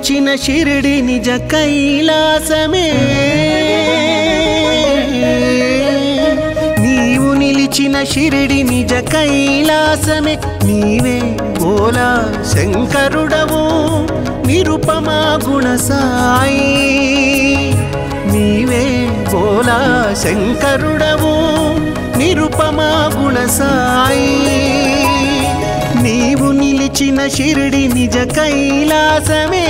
నిలిచిన షిరిడి నిజ కైలాసమే నీవు నిలిచిన షిరిడి నిజ కైలాసమే నీవే బోలా శంకరుడవు నిరుపమా గుణ సాయి నీవే బోలా శంకరుడవు నిరుపమా గుణ సాయి నీవు నిలిచిన షిరిడి నిజ కైలాసమే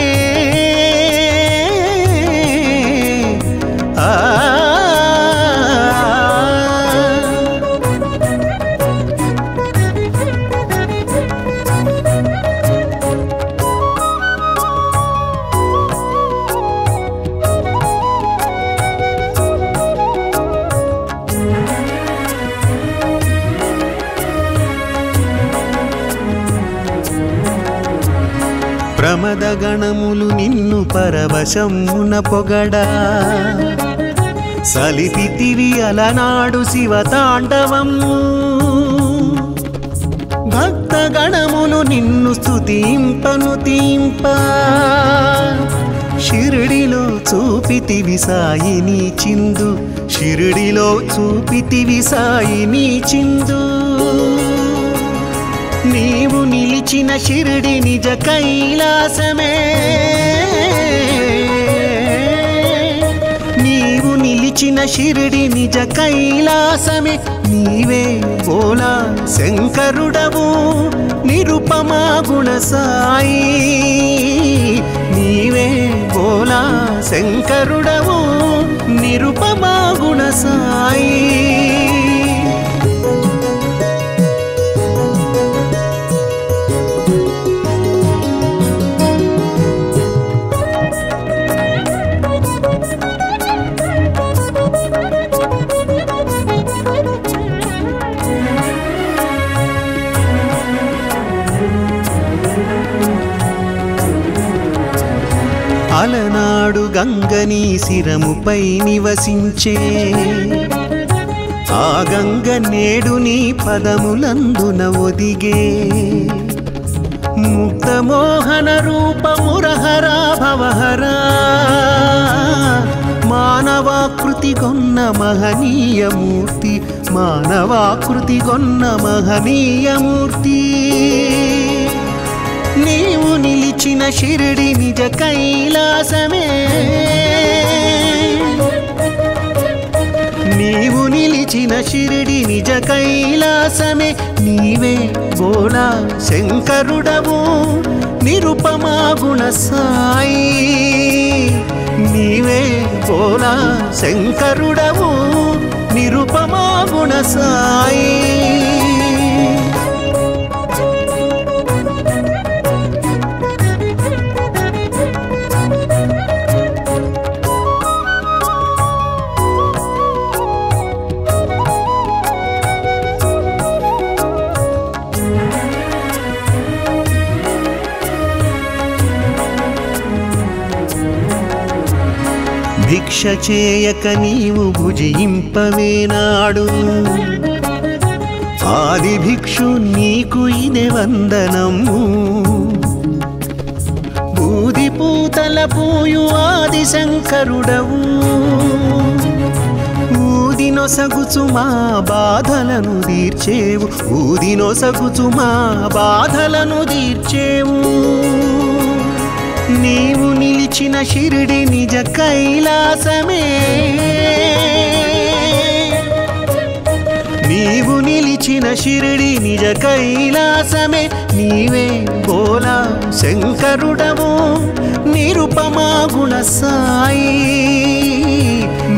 ప్రమద గణములు నిన్ను పరవశమున పొగడా సలిపితివి అలనాడు శివతాండవము భక్త గణములు నిన్ను స్తుతింపను తీంప షిరిడిలో చూపితివి సాయిని చిందు షిరిడిలో చూపితివి సాయిని చిందు నీవు నిలిచిన షిరిడి నిజ కైలాసమే నీవు నిలిచిన షిరిడి నిజ కైలాసమే నీవే బోలా శంకరుడవు నిరుపమా గుణ సాయి నీవే బోలా శంకరుడవు నిరుపమా గుణ సాయి అలనాడు గంగని శిరముపై నివసించే ఆ గంగ నేడు నీ పదములందున ఒదిగే ముక్తమోహన రూపమురహరా భవహరా మానవాకృతి గొన్న మహనీయమూర్తి మానవాకృతి గొన్న మహనీయమూర్తి నీవు నిలిచిన షిరిడి నిజ కైలాసమే నీవు నిలిచిన షిరిడి నిజ కైలాసమే నీవే బోలా శంకరుడవు నిరుపమా గుణ సాయి నీవే బోలా శంకరుడవు నిరుపమా గుణ సాయి భిక్ష చేయక నీవు భుజింపవేనాడు ఆది భిక్షు నీకు ఇదే వందనము బూది పూతల పూయు ఆది శంకరుడవు ఊదినొసగుచు మా బాధలను తీర్చేవు ఊదినొసగుచు మా బాధలను తీర్చేవు నీవు నిలిచిన షిరిడి నిజ కైలాసమే నీవు నిలిచిన షిరిడి నిజ కైలాసమే నీవే బోలా శంకరుడవు నిరుపమా గుణ సాయి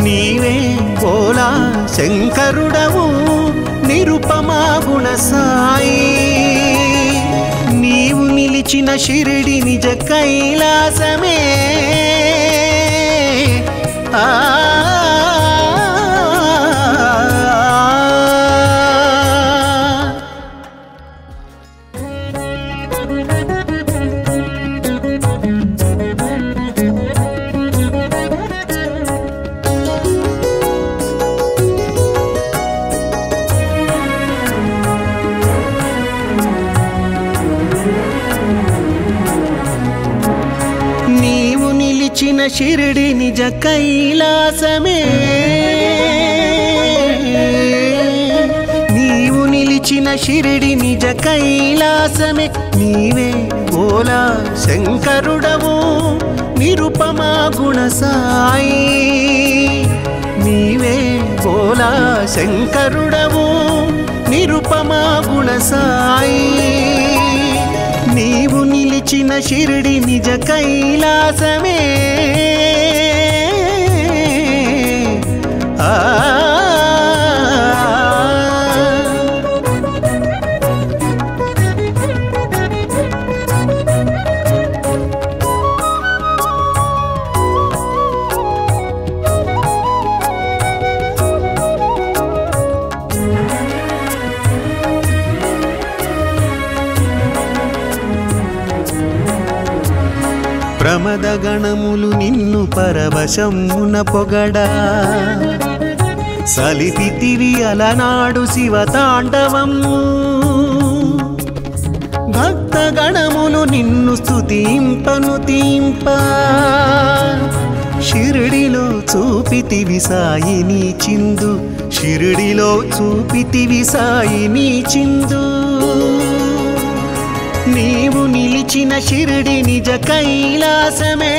నీవే బోలా శంకరుడవు నిరుపమా గుణ సాయి నీవు నిలిచిన షిరిడి నిజ కైలాసమే షిరిడి నిజ కైలాసమే నీవు నిలిచిన షిరిడి నిజ కైలాసమే నీవే బోలా శంకరుడవు నిరుపమా గుణ సాయి నీవే బోలా శంకరుడవు నిరుపమా గుణ సాయి నీవు నిలిచిన షిరిడి నిజ కైలాసమే ప్రమద గణములు నిన్ను పరవశమున పొగడా సలిపితివి అలనాడు శివతాండవము భక్త గణములు నిన్ను స్తుతింపను తీంప షిరిడిలో చూపితివి సాయిని చిందు షిరిడిలో చూపితివి సాయిని చిందు నీవు నిలిచిన షిరిడి నిజ కైలాసమే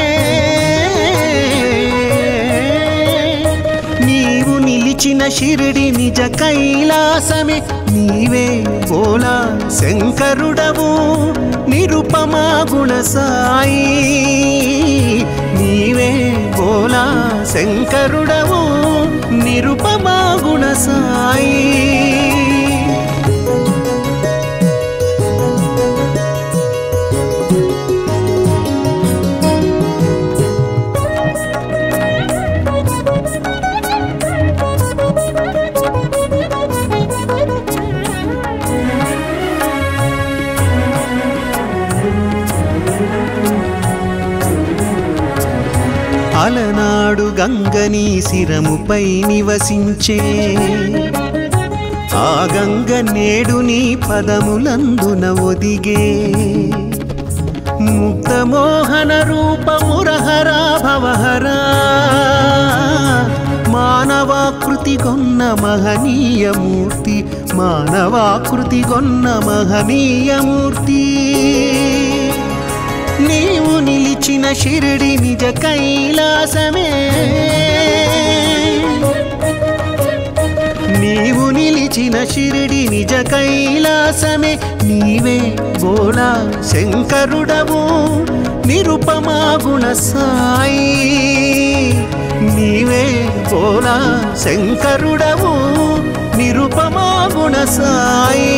నీవు నిలిచిన షిరిడి నిజ కైలాసమే నీవే బోలా శంకరుడవు నిరుపమా గుణ సాయి నీవే బోలా శంకరుడవు నిరుపమా గుణ సాయి అలనాడు గంగని శిరముపై నివసించే ఆ గంగ నేడు నీ పదములందున ఒదిగే ముక్తమోహన రూపమురహరా భవహరా మానవాకృతి గొన్న మహనీయమూర్తి మానవాకృతి గొన్న మహనీయమూర్తి నీవు నిలిచిన షిరిడి నిజ కైలాసమే నీవు నిలిచిన షిరిడి నిజ కైలాసమే నీవే బోలా శంకరుడవు నిరుపమా గుణ సాయి నీవే బోలా శంకరుడవు నిరుపమా గుణ సాయి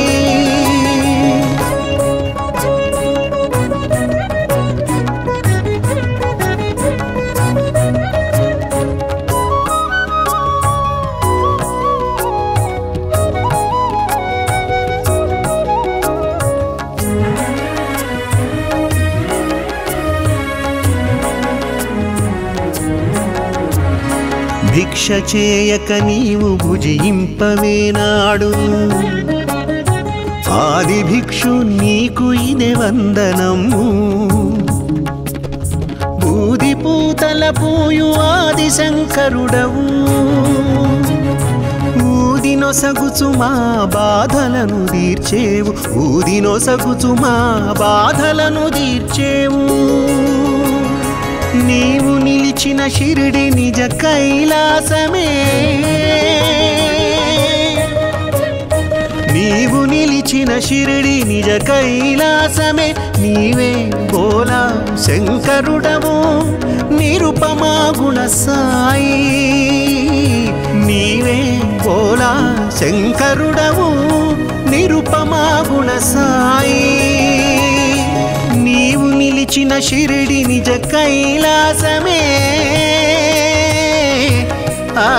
భిక్ష చేయక నీవు భుజింపవేనాడు ఆది భిక్షు నీకు ఇదే వందనము బూది పూతల పూయు ఆది శంకరుడవు ఊదినొసగుచు మా బాధలను తీర్చేవు ఊదినొసగుచు మా బాధలను తీర్చేవు నీవు నిలిచిన షిరిడి నిజ కైలాసమే నీవు నిలిచిన షిరిడి నిజ కైలాసమే నీవే బోలా శంకరుడవు నిరుపమా గుణ సాయి నీవే బోలా శంకరుడవు నిరుపమా గుణ సాయి నీవు నిలిచిన షిరిడి నిజ కైలాసమే ఆ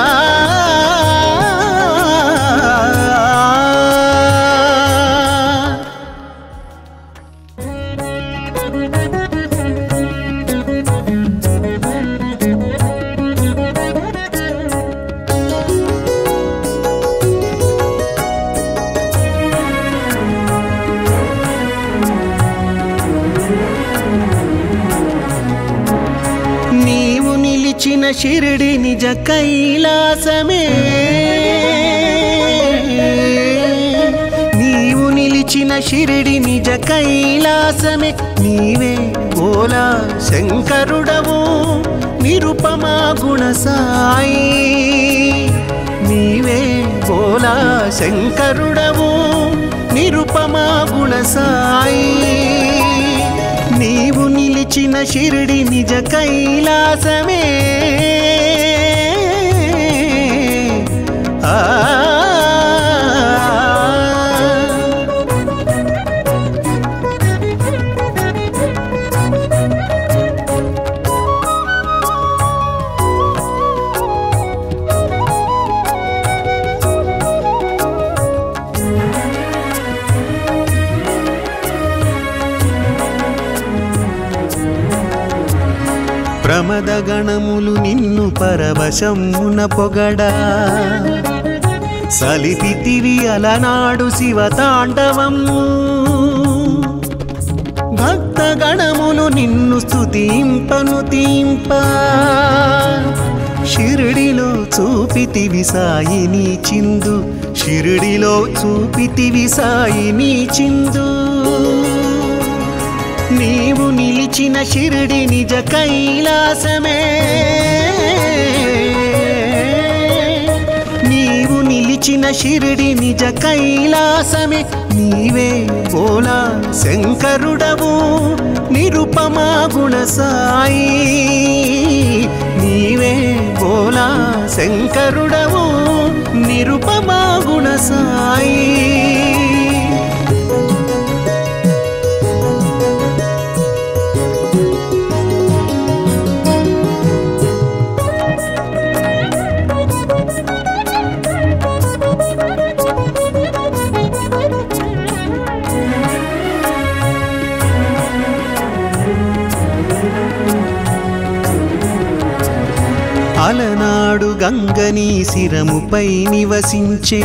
నీవు షిరిడి నిజ కైలాసమే నీవు నిలిచిన షిరిడి నిజ కైలాసమే నీవే బోలా శంకరుడవు నిరుపమా గుణ సాయి నీవే బోలా శంకరుడవు నిరుపమా గుణ సాయి నీవు నిలిచిన షిరిడి నిజ కైలాసమే ప్రమద గణములు నిన్ను పరవశమున పొగడా సలిపితివి అలనాడు శివతాండవము భక్త గణములు నిన్ను స్తుతింపను తీంప షిరిడిలో చూపితివి సాయిని చిందు షిరిడిలో చూపితివి సాయిని చిందు నీవు నిలిచిన షిరిడి నిజ కైలాసమే నీవు నిలిచిన షిరిడి నిజ కైలాసమే నీవే బోలా శంకరుడవు నిరుపమా గుణ సాయి నీవే బోలా శంకరుడవు నిరుపమా గుణ సాయి అలనాడు గంగని శిరముపై నివసించే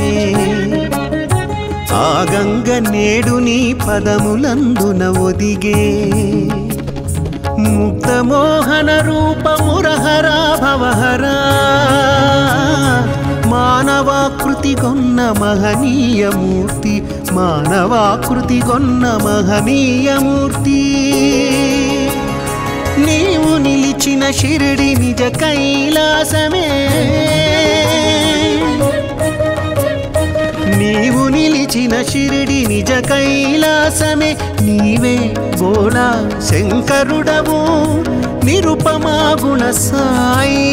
ఆ గంగ నేడు నీ పదములందున ఒదిగే ముక్తమోహన రూప మురహరా భవహరా మానవాకృతి గొన్న మహనీయమూర్తి మానవాకృతి గొన్న మహనీయమూర్తి నీవు నిలిచిన షిరిడి నిజ కైలాసమే నీవు నిలిచిన షిరిడి నిజ కైలాసమే నీవే బోలా శంకరుడవు నిరుపమా గుణ సాయి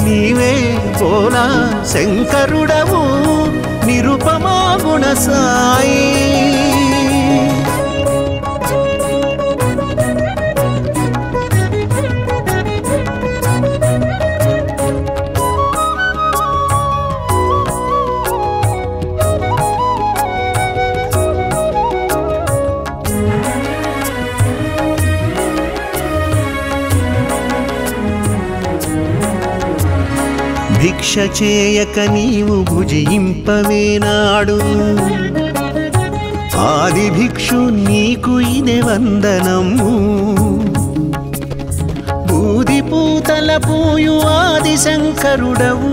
నీవే బోలా శంకరుడవు నిరుపమా గుణ సాయి భిక్ష చేయక నీవు భుజింపవేనాడు ఆది భిక్షు నీకు ఇదే వందనము బూది పూతల పూయు ఆది శంకరుడవు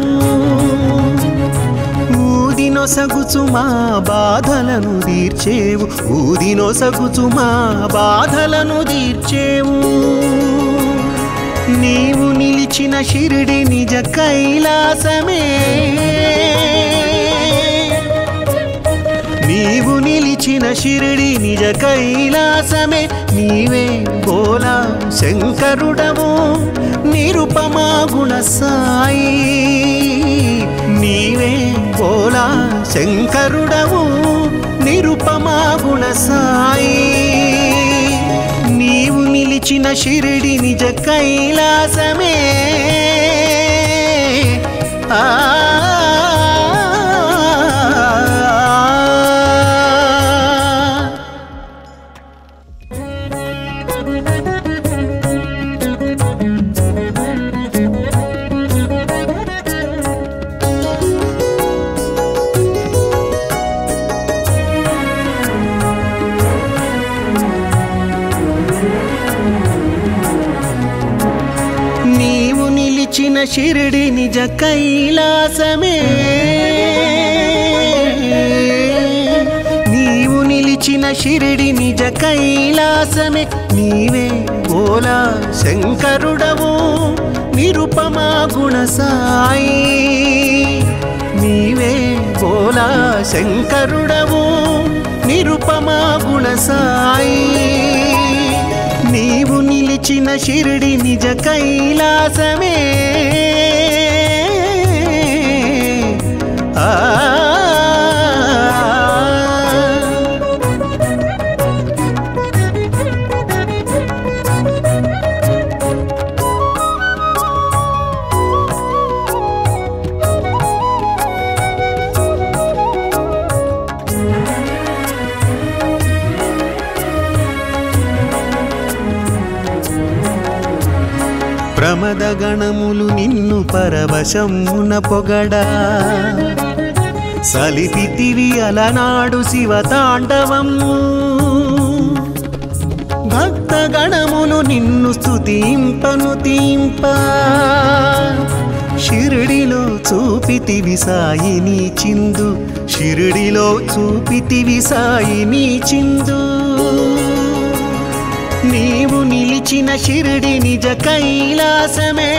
ఊదినొసగుచు మా బాధలను తీర్చేవు ఊదినొసగుచు మా బాధలను తీర్చేవు నీవు నిలిచిన షిరిడి నిజ కైలాసమే నీవు నిలిచిన షిరిడి నిజ కైలాసమే నీవే బోలా శంకరుడవు నిరుపమా గుణ సాయి నీవే బోలా శంకరుడవు నిరుపమా గుణ సాయి నీవు నిలిచిన షిరిడి నిజ కైలాసమే ఆ నీవు షిరిడి నిజ కైలాసమే నీవు నిలిచిన షిరిడి నిజ కైలాసమే నీవే బోలా శంకరుడవు నిరుపమా గుణ సాయి నీవే బోలా శంకరుడవు నిరుపమా గుణ సాయి నీవు నిలిచిన షిరిడి నిజ కైలాసమే ప్రమద గణములు నిన్ను పరవశమున పొగడా సలిపితివి అలనాడు శివతాండవము భక్త గణములు నిన్ను స్తుతింపను తీంప షిరిడిలో చూపితివి సాయిని చిందు షిరిడిలో చూపితివి సాయిని చిందు నీవు నిలిచిన షిరిడి నిజ కైలాసమే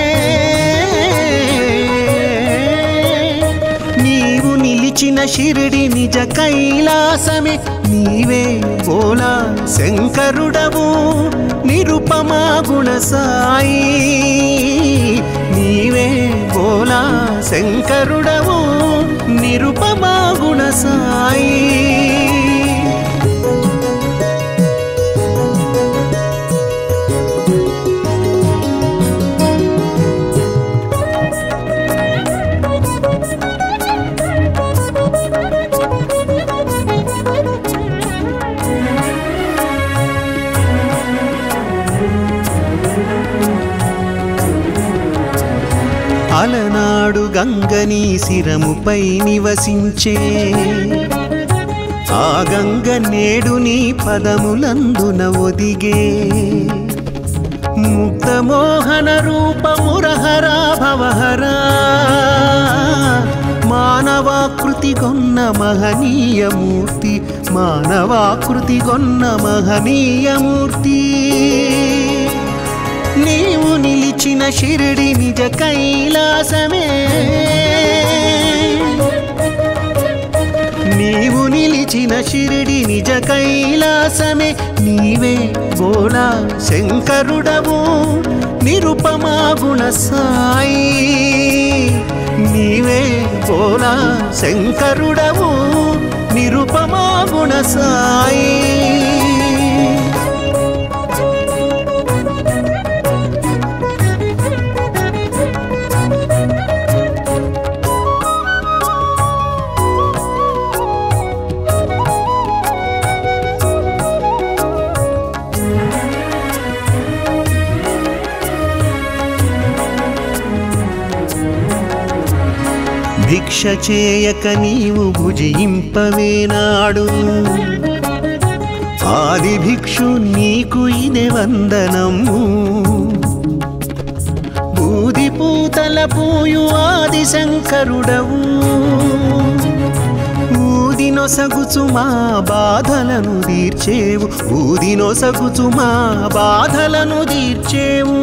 నీవు నిలిచిన షిరిడి నిజ కైలాసమే నీవే బోలా శంకరుడవు నిరుపమా గుణ సాయి నీవే బోలా శంకరుడవు నిరుపమా గుణ సాయి అలనాడు గంగని శిరముపై నివసించే ఆ గంగ నేడు నీ పదములందున ఒదిగే ముక్తమోహన రూపమురహరా భవహరా మానవాకృతి గొన్న మహనీయమూర్తి మానవాకృతి గొన్న మహనీయమూర్తి నీవు నిలిచిన షిరిడి నిజ కైలాసమే నీవు నిలిచిన షిరిడి నిజ కైలాసమే నీవే బోలా శంకరుడవు నిరుపమా గుణ సాయి నీవే బోలా శంకరుడవు నిరుపమా గుణ సాయి భిక్ష చేయక నీవు భుజింపవేనాడు ఆది భిక్షు నీకు ఇదే వందనము బూది పూతల పూయు ఆది శంకరుడవు ఊదినొసగుచు మా బాధలను తీర్చేవు ఊదినొసగుచు మా బాధలను తీర్చేవు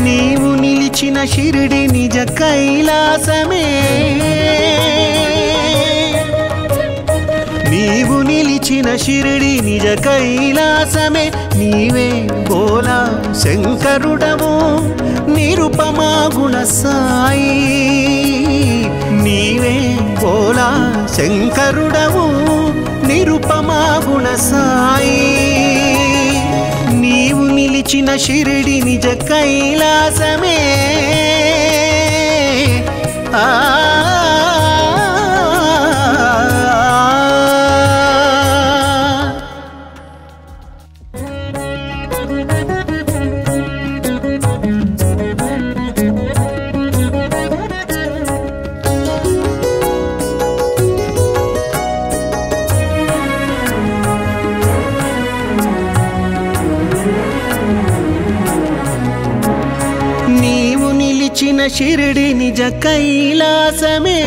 నీవు నిలిచిన షిరిడి నిజ కైలాసమే నీవు నిలిచిన షిరిడి నిజ కైలాసమే నీవే బోలా శంకరుడవు నిరుపమా గుణ సాయి నీవే బోలా శంకరుడవు నిరుపమా గుణ సాయి నీవు నిలిచిన షిరిడి నిజ కైలాసమే నీవు షిరిడి నిజ కైలాసమే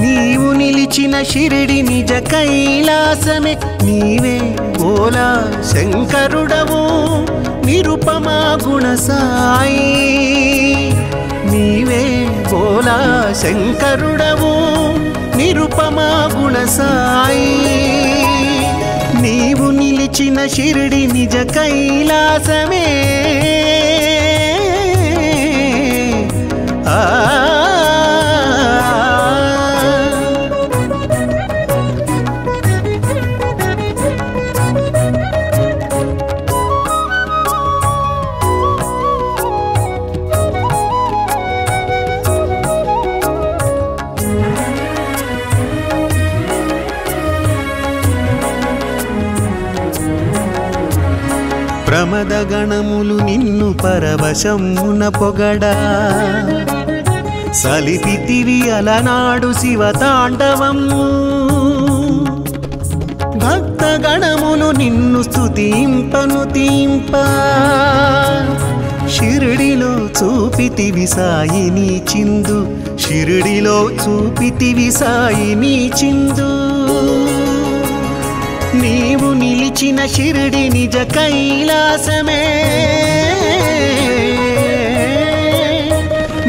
నీవు నిలిచిన షిరిడి నిజ కైలాసమే నీవే బోలా శంకరుడవు నిరుపమా గుణ సాయి నీవే బోలా శంకరుడవు నిరుపమా గుణ సాయి నీవు నిలిచిన షిరిడి నిజ కైలాసమే ప్రమద గణములు నిన్ను పరవశమున పొగడా సలిపితివి అలనాడు శివతాండవము భక్త గణములు నిన్ను స్తుతింపను తీంప షిరిడిలో చూపితివి సాయిని చిందు షిరిడిలో చూపితివి సాయిని చిందు నీవు నిలిచిన షిరిడి నిజ కైలాసమే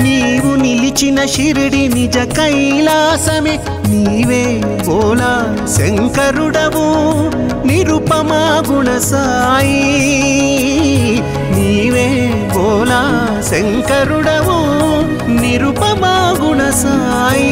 నీవు నిలిచిన షిరిడి నిజ కైలాసమే నీవే బోలా శంకరుడవు నిరుపమా గుణ సాయి నీవే బోలా శంకరుడవు నిరుపమా గుణ సాయి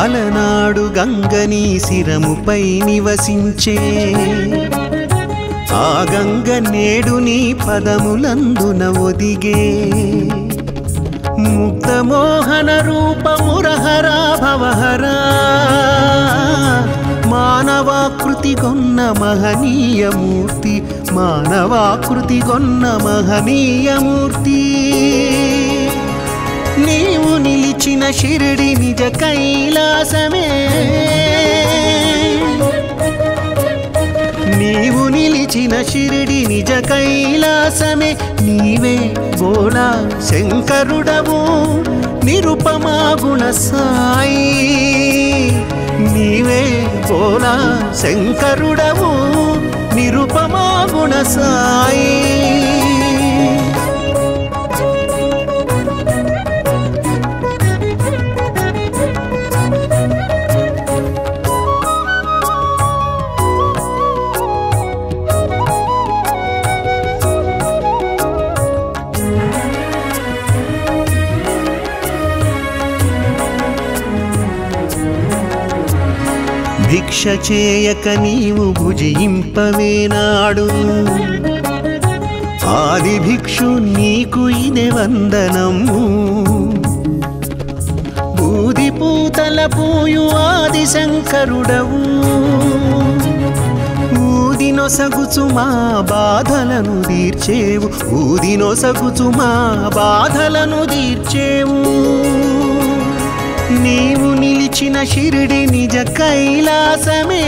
అలనాడు గంగని శిరముపై నివసించే ఆ గంగ నేడు నీ పదములందున ఒదిగే ముక్తమోహన రూపమురహరా భవహరా మానవాకృతి గొన్న మహనీయమూర్తి మానవాకృతి గొన్న మహనీయమూర్తి నీవు నిలిచిన షిరిడి నిజ కైలాసమే నీవు నిలిచిన షిరిడి నిజ కైలాసమే నీవే బోలా శంకరుడవు నిరుపమా గుణ సాయి నీవే బోలా శంకరుడవు నిరుపమా గుణ సాయి భిక్ష చేయక నీవు భుజింపవేనాడు ఆది భిక్షు నీకు ఇదే వందనము బూది పూతల పూయు ఆది శంకరుడవు ఊదినొసగుచు మా బాధలను తీర్చేవు ఊదినొసగుచు మా బాధలను తీర్చేవు నీవు నిలిచిన షిరిడి నిజ కైలాసమే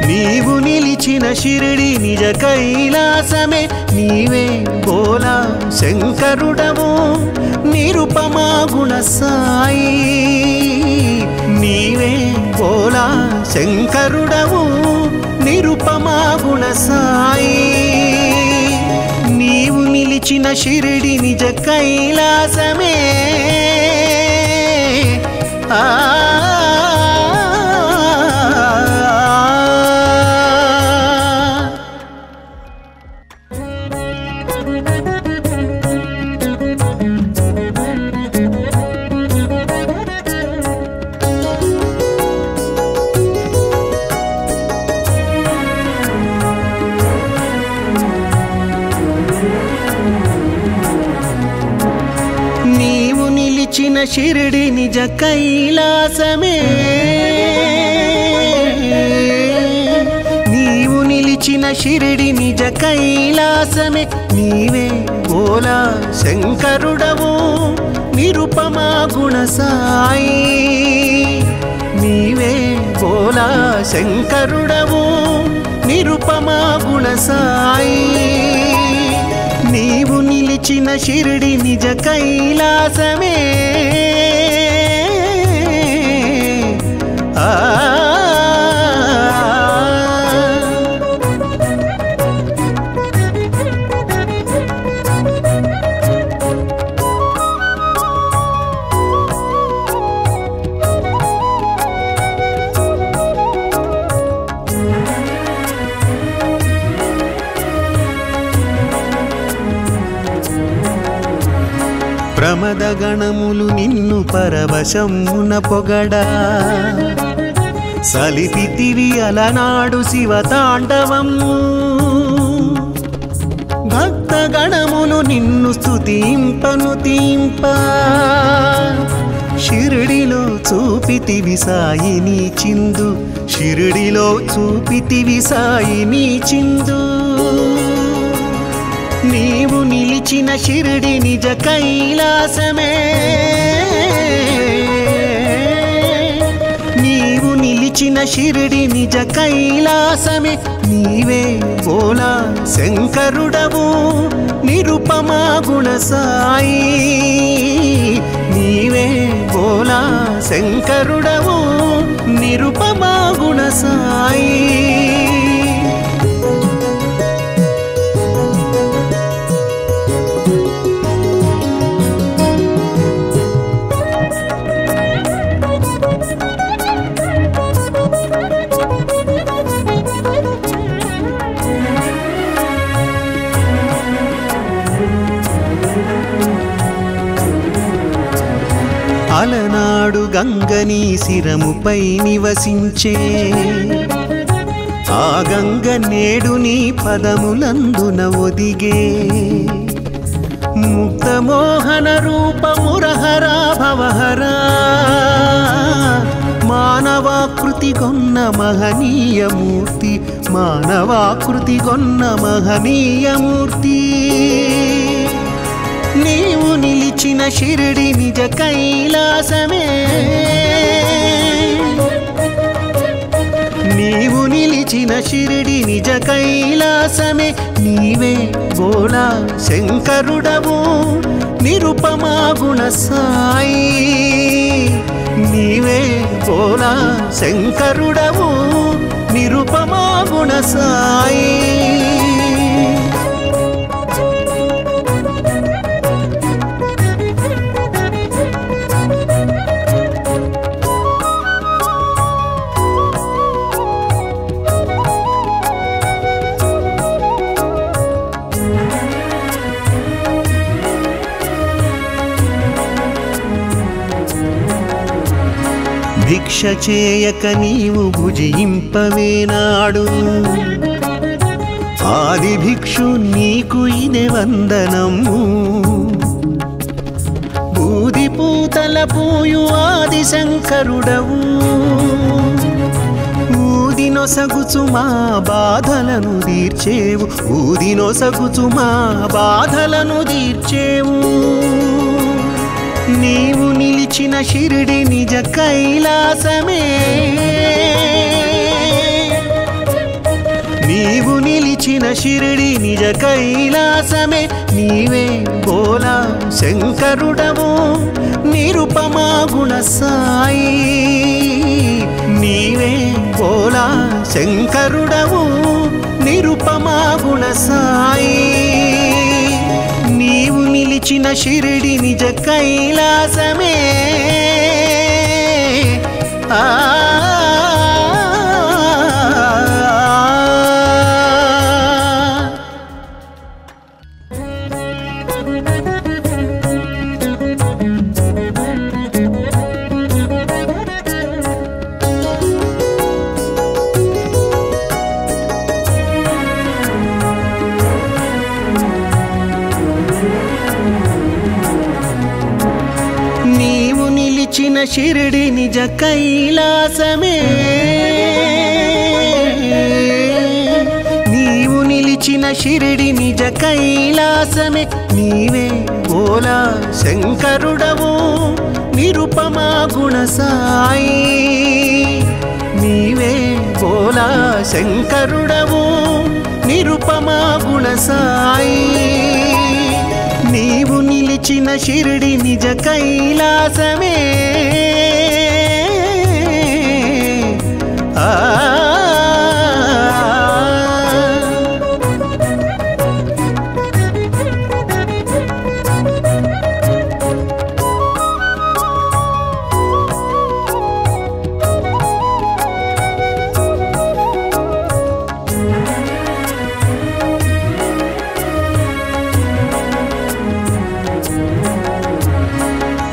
నీవు నిలిచిన షిరిడి నిజ కైలాసమే నీవే బోలా శంకరుడవు నిరుపమా గుణ సాయి నీవే బోలా శంకరుడవు నిరుపమా గుణ సాయి నీవు నిలిచిన షిరిడి నిజ కైలాసమే ఆ నీవు షిరిడి నిజ కైలాసమే నీవు నిలిచిన షిరిడి నిజ కైలాసమే నీవే బోలా శంకరుడవు నిరుపమా గుణ సాయి నీవే బోలా శంకరుడవు నిరుపమా గుణ సాయి నీవు నిలిచిన షిరిడి నిజ కైలాసమే ప్రమద గణములు నిన్ను పరవశమున పొగడా సలిపితివి అలనాడు శివతాండవము భక్త గణములు నిన్ను స్తుతింపను తీంప షిరిడిలో చూపితివి సాయిని చిందు షిరిడిలో చూపితివి సాయిని చిందు నీవు నిలిచిన షిరిడి నిజ కైలాసమే నీవు నిలిచిన షిరిడి నిజ కైలాసమే నీవే బోలా శంకరుడవు నిరుపమా గుణ సాయి నీవే బోలా శంకరుడవు నిరుపమా గుణ సాయి అలనాడు గంగని శిరముపై నివసించే ఆ గంగ నేడు నీ పదములందున ఒదిగే ముక్తమోహన రూపమురహరా భవహరా మానవాకృతి గొన్న మహనీయమూర్తి మానవాకృతి గొన్న మహనీయమూర్తి నీవు నిలిచిన షిరిడి నిజ కైలాసమే నీవు నిలిచిన షిరిడి నిజ కైలాసమే నీవే బోలా శంకరుడవు నిరుపమా గుణ సాయి నీవే బోలా శంకరుడవు నిరుపమా గుణ సాయి భిక్ష చేయక నీవు భుజింపవేనాడు ఆది భిక్షు నీకు ఇదే వందనము బూది పూతల పూయు ఆది శంకరుడవు ఊదినొసగుచు మా బాధలను తీర్చేవు ఊదినొసగుచు మా బాధలను తీర్చేవు నీవు నిలిచిన షిరిడి నిజ కైలాసమే నీవు నిలిచిన షిరిడి నిజ కైలాసమే నీవే బోలా శంకరుడవు నిరుపమా గుణ సాయి నీవే బోలా శంకరుడవు నిరుపమా గుణ సాయి నీవు నిలిచిన షిరిడి నిజ కైలాసమే ఆ నీవు షిరిడి నిజ కైలాసమే నీవు నిలిచిన షిరిడి నిజ కైలాసమే నీవే బోలా శంకరుడవు నిరుపమా గుణ సాయి నీవే బోలా శంకరుడవు నిరుపమా గుణ సాయి నీవు నిలిచిన షిరిడి నిజ కైలాసమే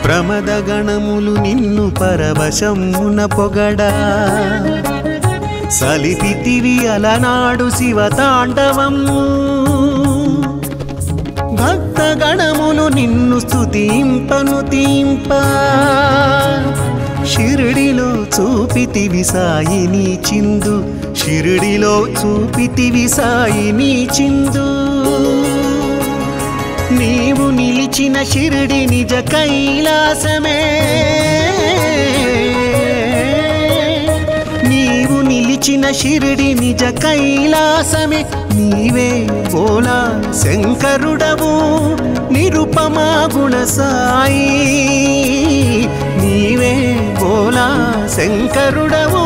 ప్రమద గణములు నిన్ను పరవశమున పొగడా సలిపితివి అలనాడు శివతాండవము భక్త గణములు నిన్ను స్తుతింపను తీంప షిరిడిలో చూపితివి సాయిని చిందు షిరిడిలో చూపితివి సాయిని చిందు నీవు నిలిచిన షిరిడి నిజ కైలాసమే నీవు నిలిచిన షిరిడి నిజ కైలాసమే నీవే బోలా శంకరుడవు నిరుపమా గుణ సాయి నీవే బోలా శంకరుడవు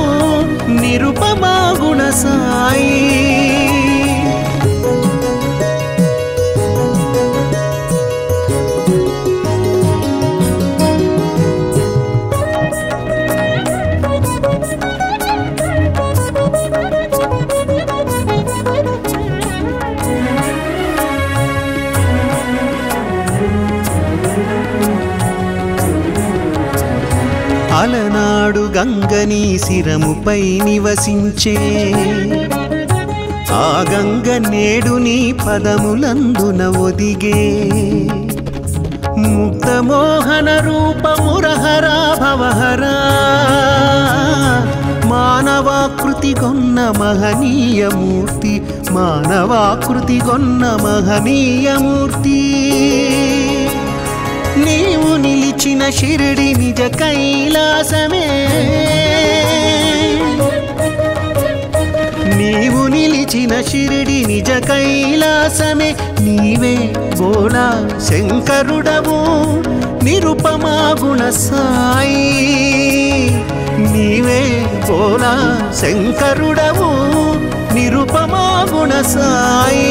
నిరుపమా గుణ సాయి అలనాడు గంగని శిరముపై నివసించే ఆ గంగ నేడు నీ పదములందున ఒదిగే ముక్తమోహన రూపమురహరా భవహరా మానవాకృతి గొన్న మహనీయమూర్తి మానవాకృతి గొన్న మహనీయమూర్తి నీవు నిలిచిన షిరిడి నిజ కైలాసమే నీవు నిలిచిన షిరిడి నిజ కైలాసమే నీవే బోలా శంకరుడవు నిరుపమా గుణ సాయి నీవే బోలా శంకరుడవు నిరుపమా గుణ సాయి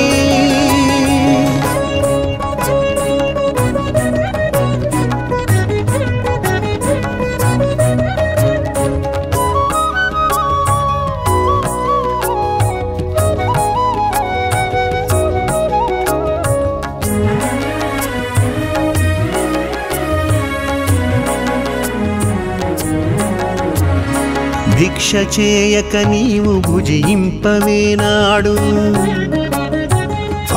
భిక్ష చేయక నీవు భుజింపవేనాడు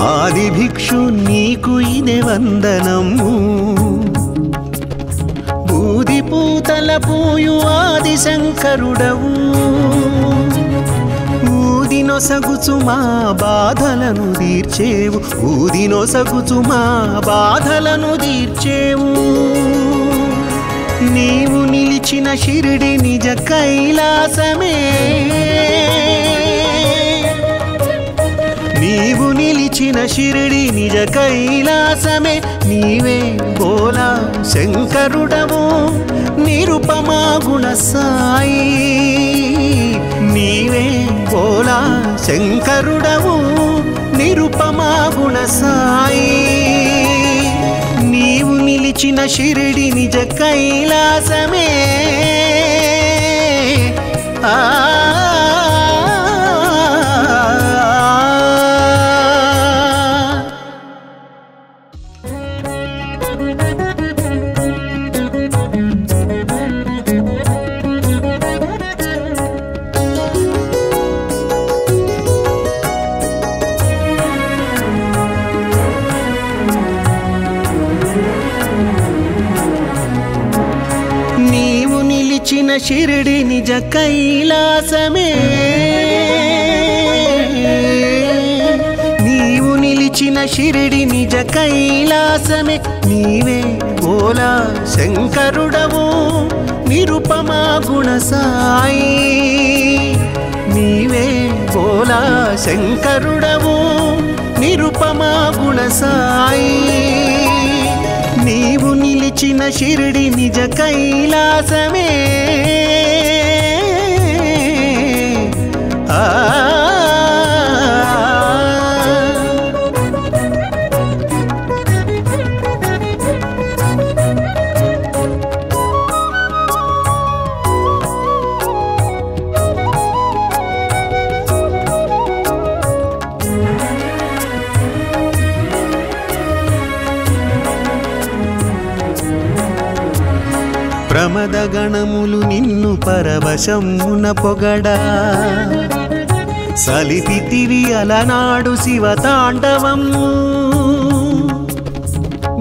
ఆది భిక్షు నీకు ఇదే వందనము బూది పూతల పూయు ఆది శంకరుడవు ఊదినొసగుచు మా బాధలను తీర్చేవు ఊదినొసగుచు మా బాధలను తీర్చేవు నీవు నిలిచిన షిరిడి నిజ కైలాసమే నీవు నిలిచిన షిరిడి నిజ కైలాసమే నీవే బోలా శంకరుడవు నిరుపమా గుణ సాయి నీవే బోలా శంకరుడవు నిరుపమా గుణ సాయి నీవు నిలిచిన షిరిడి నిజ కైలాసమే ఆ నీవు షిరిడి నిజ కైలాసమే నీవు నిలిచిన షిరిడి నిజ కైలాసమే నీవే బోలా శంకరుడవు నిరుపమా గుణ సాయి నీవే బోలా శంకరుడవు నిరుపమా గుణ సాయి నీవు నిలిచిన షిరిడి నిజ కైలాసమే ప్రమద గణములు నిన్ను పరవశమున పొగడా సలిపితివి అలనాడు శివతాండవము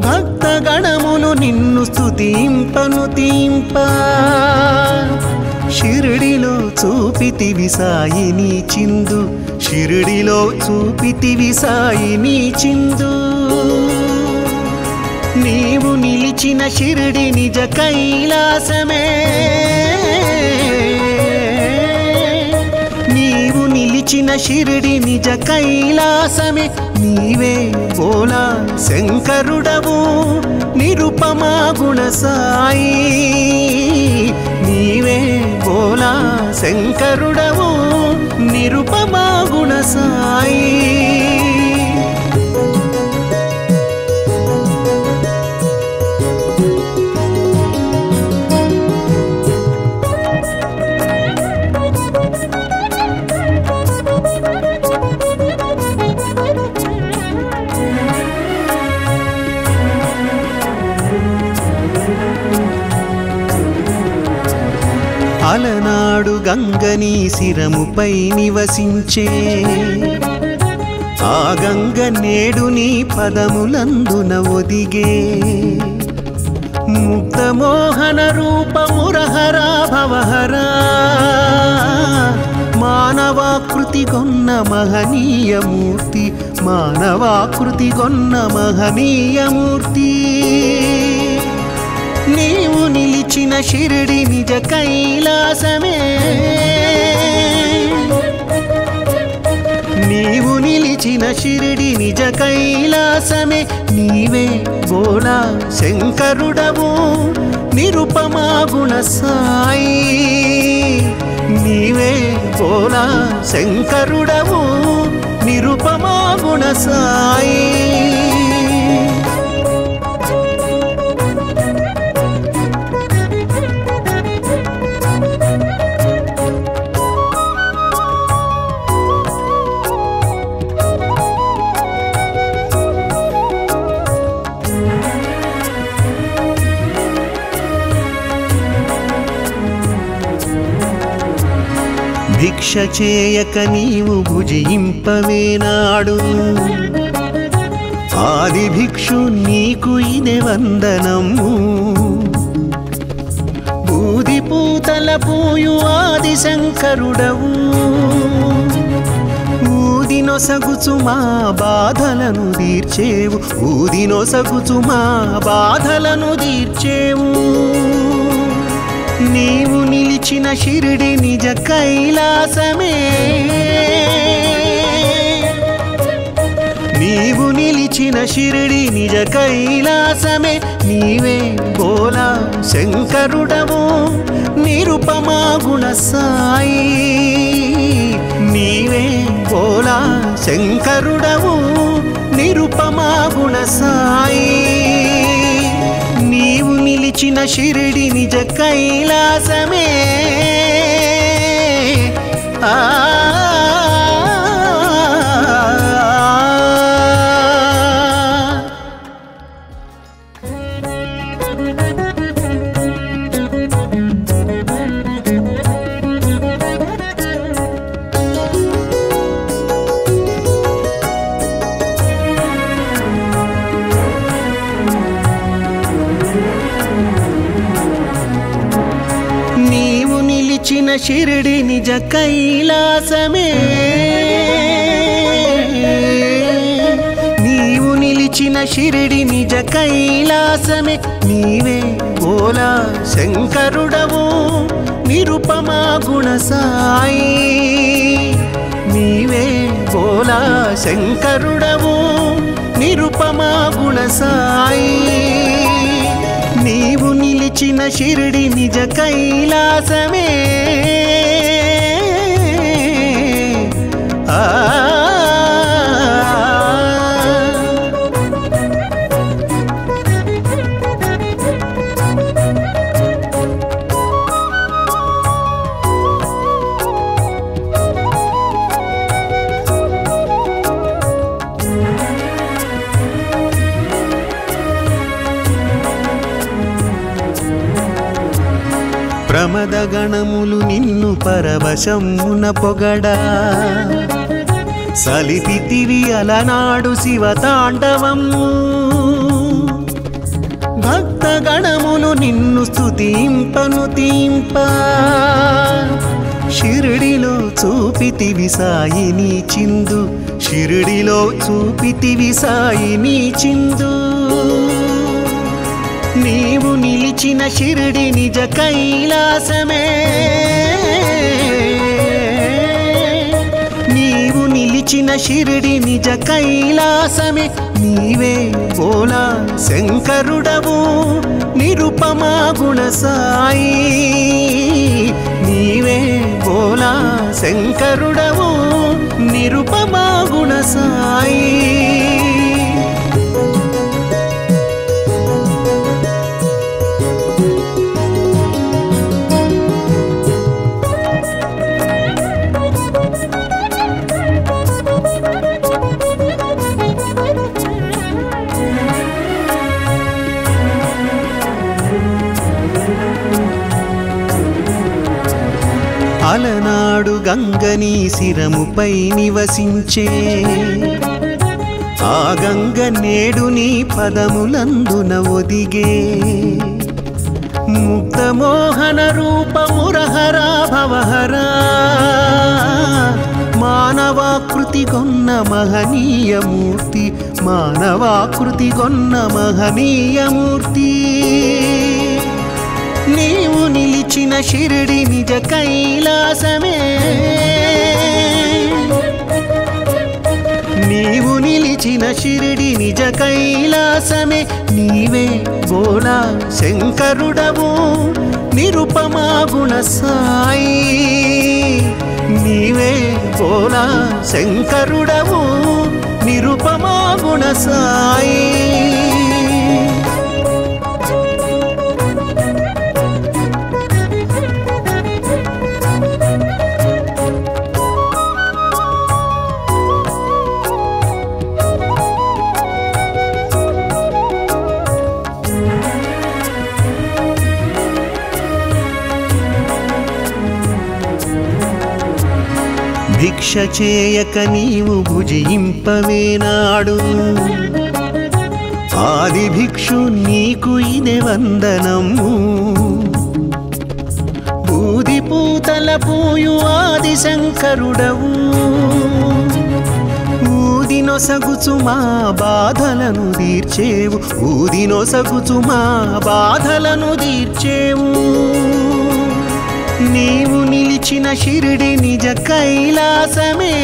భక్త గణములు నిన్ను స్తుతింపను తీంప షిరిడిలో చూపితివి సాయిని చిందు షిరిడిలో చూపితివి సాయిని చిందు నీవు నిలిచిన షిరిడి నిజ కైలాసమే నీవు నిలిచిన షిరిడి నిజ కైలాసమే నీవే బోలా శంకరుడవు నిరుపమా గుణ సాయి నీవే బోలా శంకరుడవు నిరుపమా గుణ సాయి అలనాడు గంగని శిరముపై నివసించే ఆ గంగ నేడు నీ పదములందున ఒదిగే ముక్తమోహన రూపమురహరా భవహరా మానవాకృతి గొన్న మహనీయమూర్తి మానవాకృతి గొన్న మహనీయమూర్తి నీవు నిలిచిన షిరిడి నిజ కైలాసమే నీవు నిలిచిన షిరిడి నిజ కైలాసమే నీవే బోలా శంకరుడవు నిరుపమా గుణ సాయి నీవే బోలా శంకరుడవు నిరుపమా గుణ సాయి భిక్ష చేయక నీవు భుజింపవేనాడు ఆది భిక్షు నీకు ఇదే వందనము బూది పూతల పూయు ఆది శంకరుడవు ఊదినొసగుచు మా బాధలను తీర్చేవు ఊదినొసగుచు మా బాధలను తీర్చేవు నీవు నిలిచిన షిరిడి నిజ కైలాసమే నీవు నిలిచిన షిరిడి నిజ కైలాసమే నీవే బోలా శంకరుడవు నిరుపమా గుణ సాయి నీవే బోలా శంకరుడవు నిరుపమా గుణ సాయి నీవు నిలిచిన షిరిడి నిజ కైలాసమే ఆ నీవు షిరిడి నిజ కైలాసమే నీవు నిలిచిన షిరిడి నిజ కైలాసమే నీవే భోలా శంకరుడవు నిరుపమా గుణ సాయి నీవే భోలా శంకరుడవు నిరుపమా గుణ సాయి నీవు నిలిచిన షిరిడి నిజ కైలాసమే ప్రమద గణములు నిన్ను పరవశమున పొగడా సలిపితివి అలనాడు శివతాండవము భక్త గణములు నిన్ను స్తుతింపను తీంప షిరిడిలో చూపితివి సాయిని చిందు షిరిడిలో చూపితివి సాయిని చిందు నీవు నిలిచిన షిరిడి నిజ కైలాసమే నీవు నిలిచిన షిరిడి నిజ కైలాసమే నీవే భోలా శంకరుడవు నిరుపమా గుణ సాయి నీవే భోలా శంకరుడవు నిరుపమా గుణ సాయి అలనాడు గంగని శిరముపై నివసించే ఆ గంగ నేడు నీ పదములందున ఒదిగే ముగ్ధమోహన రూపమురహరా భవహరా మానవాకృతి గొన్న మహనీయమూర్తి మానవాకృతి గొన్న మహనీయమూర్తి నీవు నిలిచిన షిరిడి నిజ కైలాసమే నీవు నిలిచిన షిరిడి నిజ కైలాసమే నీవే భోలా శంకరుడవు నిరుపమా గుణ సాయి నీవే భోలా శంకరుడవు నిరుపమా గుణ సాయి భిక్ష చేయక నీవు భుజింపవేనాడు ఆది భిక్షు నీకు ఇదే వందనము బూది పూతల పూయు ఆది శంకరుడవు ఊదినొసగుచు మా బాధలను తీర్చేవు ఊదినొసగుచు మా బాధలను తీర్చేవు నీవు నిలిచిన షిరిడి నిజ కైలాసమే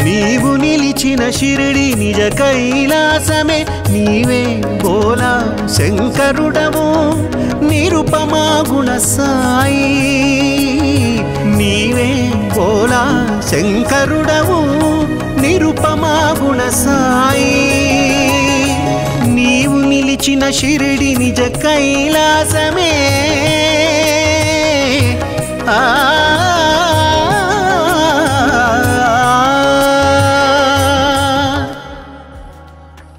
నీవు నిలిచిన షిరిడి నిజ కైలాసమే నీవే భోలా శంకరుడవు నిరుపమా గుణ సాయి నీవే భోలా శంకరుడవు నిరుపమా గుణ సాయి నీవు నిలిచిన షిరిడి నిజ కైలాసమే